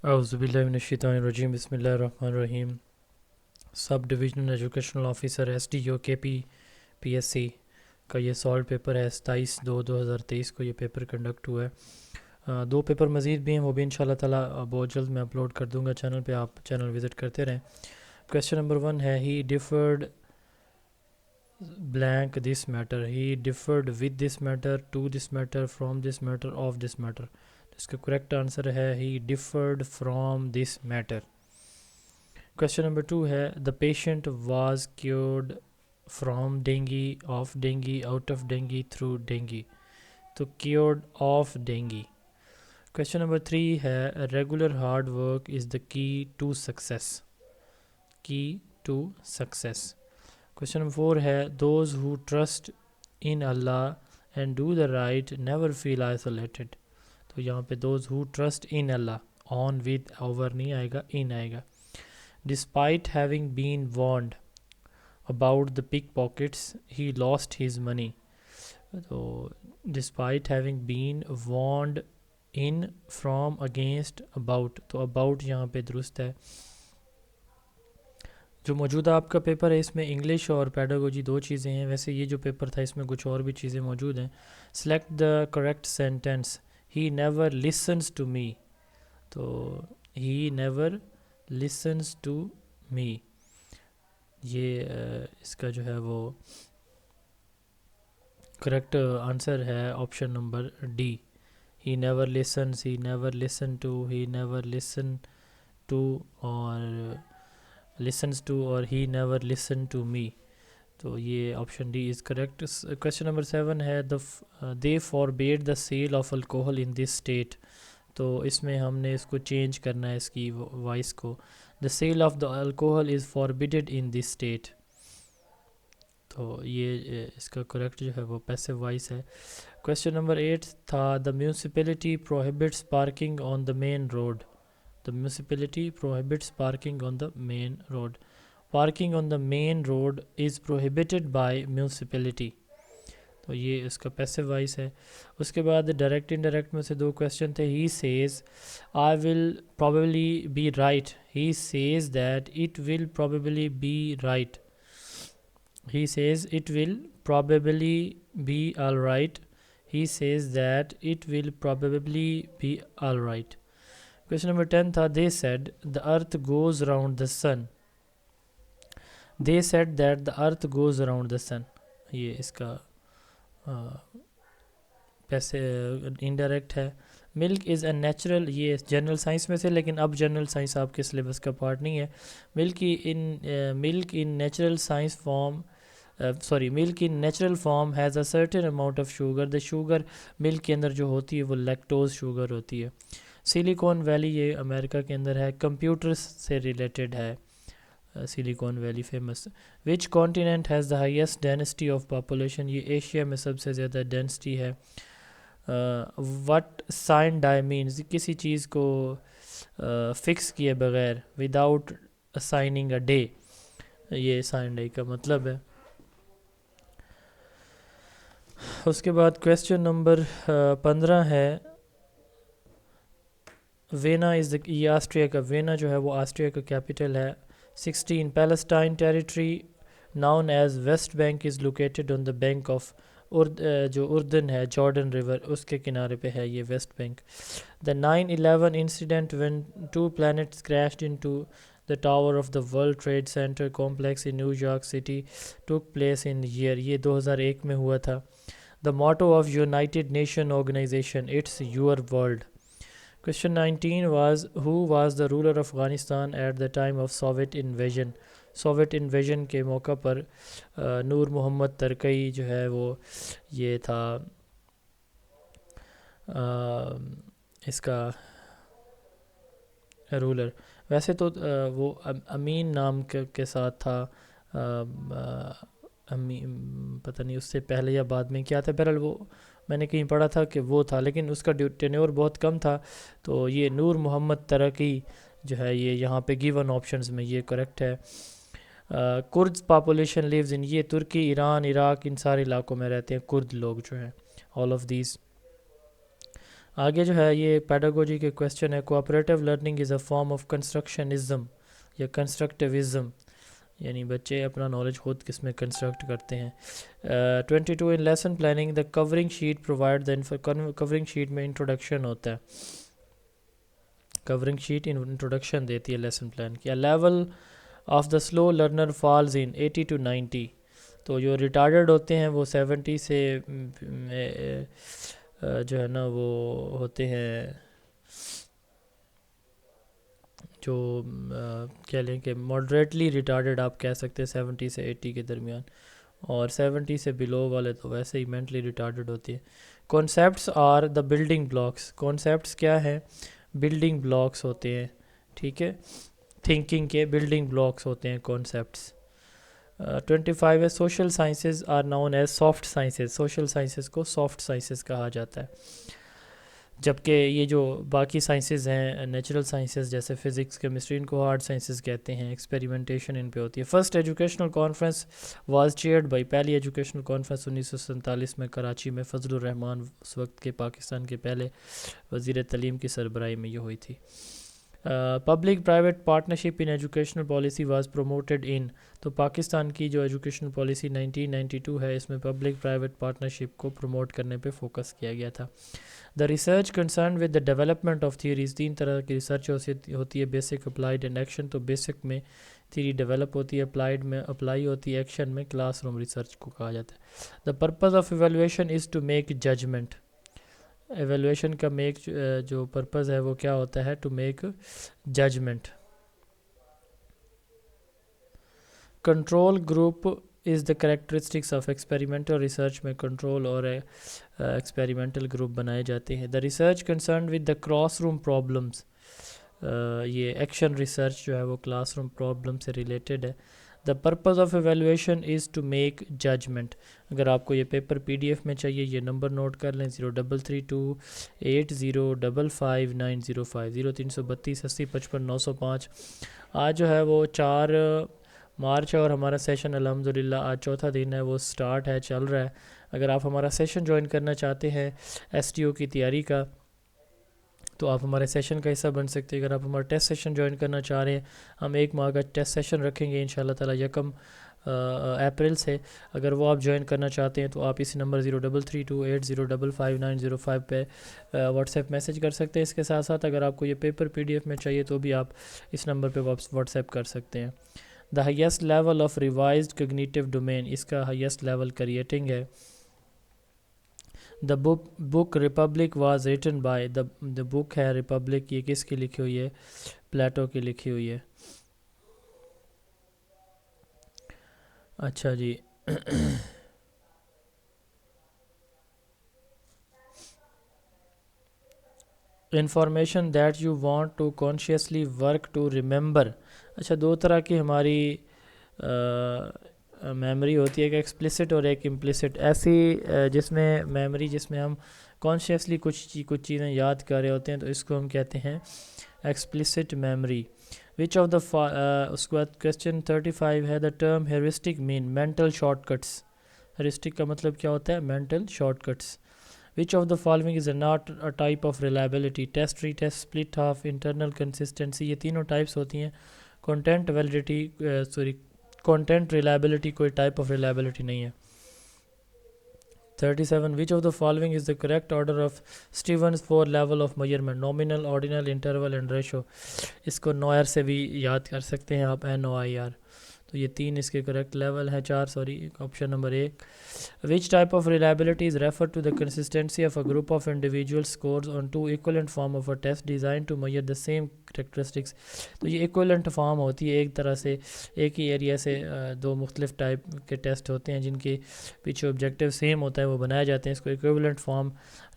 اعوذ باللہ من الشیطان الرجیم، بسم اللہ الرحمن الرحیم۔ Sub divisional educational officer SDO KP PSC کا یہ سالٹ پیپر ہے، 27/2/2023 کو یہ پیپر کنڈکٹ ہوا ہے۔ دو پیپر مزید بھی ہیں، وہ بھی انشاءاللہ تعالیٰ بہت جلد میں اپلوڈ کر دوں گا چینل پہ، آپ چینل وزٹ کرتے رہیں۔ کویسچن نمبر 1 ہے he differed blank this matter, he differed with this matter, to this matter, from this matter, of this matter. اس کا کریکٹ آنسر ہے he differed from this matter. Question number 2 ہے the patient was cured from dengue, of dengue, out of dengue, through dengue. تو cured of dengue. Question number 3 ہے regular hard work is the key to success, key to success. Question number 4 ہے those who trust in اللہ and do the right never feel isolated. تو یہاں پہ those who trust in اللہ، on with over نہیں آئے گا، in آئے گا۔ Despite having been warned about the pick pockets he lost his money. تو despite having been warned in, from, against, about, تو اباؤٹ یہاں پہ درست ہے۔ جو موجودہ آپ کا پیپر ہے اس میں انگلش اور پیڈاگوجی دو چیزیں ہیں، ویسے یہ جو پیپر تھا اس میں کچھ اور بھی چیزیں موجود ہیں۔ Select the correct sentence, he never listens to me. تو he never listens to me, یہ اس کا جو ہے وہ کریکٹ آنسر ہے option number D, he never listens, he never listen to, he never listen to, اور لسنس ٹو، اور he never listen to me. تو یہ option D is correct. Question number 7 ہے they forbid the sale of alcohol in this state. تو اس میں ہم نے اس کو چینج کرنا ہے، اس کی وائس کو، the sale of the alcohol is forbidden in this state. تو یہ اس کا کریکٹ جو ہے وہ پیسو وائس ہے۔ کویسچن نمبر 8 تھا the municipality prohibits parking on the main road. The municipality prohibits parking on the main road. Parking on the main road is prohibited by municipality. تو یہ اس کا پیسو وائس ہے۔ اس کے بعد direct indirect میں سے دو کویسچن تھے۔ He says I will probably be right. He says that it will probably be right. He says it will probably be all right. He says that it will probably be all right. Question number 10 تھا they said the earth goes around the sun. They said that the earth goes around the sun. یہ اس کا پیسے indirect ہے۔ ملک از a natural, یہ general science میں سے، لیکن اب جنرل سائنس آپ کے سلیبس کا پارٹ نہیں ہے۔ Milk in natural science form milk in natural form has a certain amount of sugar. The sugar milk کے اندر جو ہوتی ہے وہ لیکٹوز شوگر ہوتی ہے۔ سلیکون ویلی یہ امریکہ کے اندر ہے، کمپیوٹرز سے ریلیٹڈ ہے Silicon Valley famous. Which continent has the highest density of population, یہ ایشیا میں سب سے زیادہ ڈینسٹی ہے۔ وٹ سائن ڈائی مینز، کسی چیز کو فکس کیے بغیر، وداؤٹ اسائننگ اے ڈے، یہ سائن ڈائی کا مطلب ہے۔ اس کے بعد کویسچن نمبر 15 ہے وینا یہ آسٹریا کا، وینا جو ہے وہ آسٹریا کا کیپٹل ہے۔ 16 Palestine territory known as West Bank is located on the bank of Jordan ہے، جارڈن ریور، اس کے کنارے پہ ہے یہ West Bank. The 9/11 incident when 2 planets crashed into the tower of the World Trade Center complex in New York City took place in year، یہ 2001 میں ہوا تھا۔ The motto of United Nations Organization، it's your world۔ Question 19 was who was the ruler of Afghanistan at the time of Soviet invasion؟ Soviet invasion کے موقع پر نور محمد ترکی جو ہے وہ یہ تھا اس کا رولر۔ ویسے تو وہ امین نام کے ساتھ تھا، پتہ نہیں اس سے پہلے یا بعد میں کیا تھا، بہرحال وہ میں نے کہیں پڑھا تھا کہ وہ تھا، لیکن اس کا ٹینیور بہت کم تھا، تو یہ نور محمد ترکی جو ہے یہ یہاں پہ گیون آپشنز میں یہ کریکٹ ہے۔ کردز پاپولیشن لیوز ان، یہ ترکی، ایران، عراق، ان سارے علاقوں میں رہتے ہیں کرد لوگ جو ہیں، آل آف دیز۔ آگے جو ہے یہ پیڈاگوجی کے کویسچن ہے. Cooperative learning is a form of constructionism یا کنسٹرکٹیوزم، یعنی بچے اپنا نالج خود کس میں کنسٹرکٹ کرتے ہیں. 22 in lesson planning the covering sheet provide the covering sheet میں انٹروڈکشن ہوتا ہے. کورنگ شیٹ انٹروڈکشن دیتی ہے لیسن پلان کی. Level of the slow learner falls in 80 to 90. تو جو ریٹارڈڈ ہوتے ہیں وہ 70 سے جو ہے نا وہ ہوتے ہیں جو کہہ لیں کہ ماڈریٹلی ریٹارڈڈ آپ کہہ سکتے ہیں 70 سے 80 کے درمیان، اور 70 سے بلو والے تو ویسے ہی مینٹلی ریٹارڈڈ ہوتی ہیں. Concepts are the building blocks. Concepts کیا ہیں؟ بلڈنگ بلاکس ہوتے ہیں، ٹھیک ہے، تھنکنگ کے بلڈنگ بلاکس ہوتے ہیں کانسیپٹس. 25 ہے social sciences are known as soft sciences. Social sciences کو سافٹ سائنسز کہا جاتا ہے، جبکہ یہ جو باقی سائنسز ہیں نیچرل سائنسز جیسے فزکس کیمسٹری ان کو ہارڈ سائنسز کہتے ہیں. ایکسپیریمنٹیشن ان پہ ہوتی ہے. First educational conference was chaired by. پہلی ایجوکیشنل کانفرنس 1947 میں کراچی میں فضل الرحمان اس وقت کے پاکستان کے پہلے وزیر تعلیم کی سربراہی میں یہ ہوئی تھی. Public private partnership in educational policy was promoted in. تو پاکستان کی جو ایجوکیشنل پالیسی 1992 ہے اس میں پبلک پرائیویٹ پارٹنرشپ کو پروموٹ کرنے پہ فوکس کیا گیا تھا. The research concern with the development of theories. 3 طرح کی ریسرچ ہوتی ہے، بیسک، اپلائیڈ اینڈ ایکشن. تو بیسک میں تھیوری ڈیولپ ہوتی ہے، اپلائیڈ میں اپلائی ہوتی ہے، ایکشن میں کلاس روم ریسرچ کو کہا جاتا ہے. The purpose of evaluation is to make judgement. Evaluation کا جو پرپز ہے وہ کیا ہوتا ہے؟ To make judgement. Control group is the characteristics of experimental research. میں کنٹرول اور ایکسپیریمنٹل گروپ بنائے جاتے ہیں. The research concerned with the classroom problems. یہ ایکشن ریسرچ جو ہے وہ کلاس روم پرابلم سے ریلیٹڈ ہے. The purpose of evaluation is to make judgement. اگر آپ کو یہ پیپر PDF میں چاہیے یہ نمبر نوٹ کر لیں 033280555905 0332 80 55 905. آج جو ہے وہ 4 مارچ ہے اور ہمارا سیشن الحمدللہ آج چوتھا دن ہے، وہ سٹارٹ ہے، چل رہا ہے. اگر آپ ہمارا سیشن جوائن کرنا چاہتے ہیں STO کی تیاری کا تو آپ ہمارے سیشن کا حصہ بن سکتے ہیں. اگر آپ ہمارا ٹیسٹ سیشن جوائن کرنا چاہ رہے ہیں، ہم 1 ماہ کا ٹیسٹ سیشن رکھیں گے انشاءاللہ تعالی 1 اپریل سے. اگر وہ آپ جوائن کرنا چاہتے ہیں تو آپ اس نمبر 033280555905 پہ واٹس ایپ میسج کر سکتے ہیں. اس کے ساتھ ساتھ اگر آپ کو یہ پیپر PDF میں چاہیے تو بھی آپ اس نمبر پہ واٹس ایپ کر سکتے ہیں. The highest level of revised cognitive domain. اس کا ہائیسٹ لیول کریٹنگ ہے. The book republic was written by. The book ہے ریپبلک، یہ کس کی لکھی ہوئی ہے؟ پلیٹو کی لکھی ہوئی ہے. اچھا جی information that you want to consciously work to remember. اچھا 2 طرح کی ہماری میموری ہوتی ہے، ایک ایکسپلسٹ اور ایک امپلسٹ. ایسی جس میں میموری جس میں ہم کانشیسلی کچھ چیزیں یاد کر رہے ہوتے ہیں تو اس کو ہم کہتے ہیں explicit memory. Which of the اس کے بعد کویسچن 35 ہے the term heuristic mean mental shortcuts. Heuristic کا مطلب کیا ہوتا ہے؟ Mental shortcuts. Which of the following is not a type of reliability? Test, retest, split half, internal consistency. یہ تینوں ٹائپس ہوتی ہیں. content reliability کوئی type of reliability نہیں ہے. 37 which of the following is the correct order of Stevens 4 level of measurement? Nominal, ordinal, interval and ratio. اس کو نوائر سے بھی یاد کر سکتے ہیں آپ، NOIR. تو یہ 3 اس کے کریکٹ لیول ہیں، 4 option number 1. Which type of reliability is referred to the consistency of a group of individual scores on 2 equivalent form of a test designed to measure the same characteristics. تو یہ equivalent form ہوتی ہے، ایک طرح سے ایک ہی area سے 2 مختلف ٹائپ کے ٹیسٹ ہوتے ہیں جن کے پیچھے آبجیکٹیو سیم ہوتا ہے، وہ بنائے جاتے ہیں. اس کو equivalent form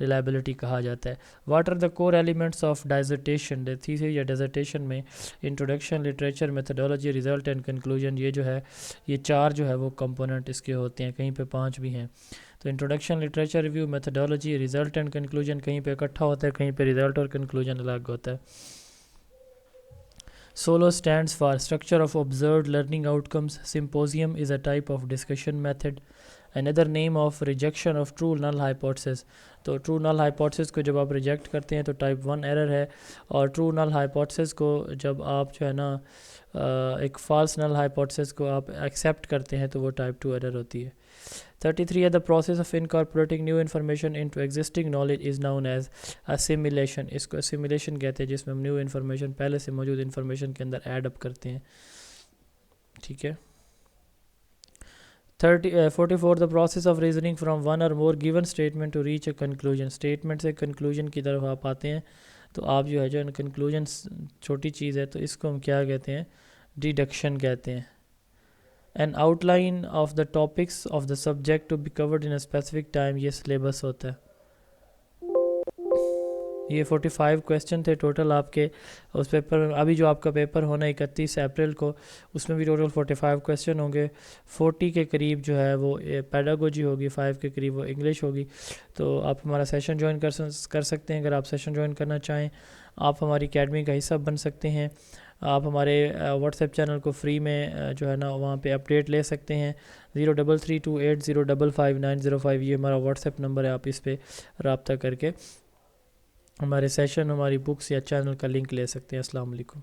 reliability کہا جاتا ہے. What are the core elements of dissertation? Thesis یا dissertation میں introduction, literature, methodology, result and conclusion. یہ جو ہے یہ 4 جو ہے وہ کمپوننٹ اس کے ہوتے ہیں، کہیں پہ 5 بھی ہیں. تو introduction, literature review, methodology, result and conclusion کہیں پہ اکٹھا ہوتا ہے، کہیں پہ ریزلٹ اور کنکلوژن الگ ہوتا ہے. SOLO stands for structure of observed learning outcomes. Symposium is a type of discussion method. another name of rejection of true null hypothesis. تو ٹرو نل ہائپوتھسس کو جب آپ ریجیکٹ کرتے ہیں تو ٹائپ 1 ایرر ہے, اور ٹرو نل ہائپوتھسس کو جب آپ جو ہے نا ایک فالس نل ہائپوتھسس کو آپ ایکسیپٹ کرتے ہیں تو وہ ٹائپ 2 ایرر ہوتی ہے. 33 ہے, the process of incorporating new information into existing knowledge is known as assimilation. اس کو assimilation کہتے ہیں, جس میں ہم نیو انفارمیشن پہلے سے موجود انفارمیشن کے اندر ایڈ اپ کرتے ہیں. ٹھیک ہے. 44 the process of reasoning from one or more given statement to reach a conclusion. statement سے conclusion کی طرف آپ آتے ہیں تو آپ جو ہے جو conclusion چھوٹی چیز ہے تو اس کو ہم کیا کہتے ہیں, deduction کہتے ہیں. an outline of the topics of the subject to be covered in a specific time, یہ syllabus ہوتا ہے. یہ 45 کویسچن تھے ٹوٹل آپ کے اس پیپر میں. ابھی جو آپ کا پیپر ہونا 31 اپریل کو, اس میں بھی ٹوٹل 45 کویسچن ہوں گے. 40 کے قریب جو ہے وہ پیڈاگوجی ہوگی, 5 کے قریب وہ انگلش ہوگی. تو آپ ہمارا سیشن جوائن کر سکتے ہیں. اگر آپ سیشن جوائن کرنا چاہیں آپ ہماری اکیڈمی کا حصہ بن سکتے ہیں. آپ ہمارے واٹس ایپ چینل کو فری میں جو ہے نا وہاں پہ اپڈیٹ لے سکتے ہیں. 033280559505 یہ ہمارا واٹس ایپ نمبر ہے, آپ اس پہ رابطہ کر کے ہمارے سیشن, ہماری بکس یا چینل کا لنک لے سکتے ہیں. السلام علیکم.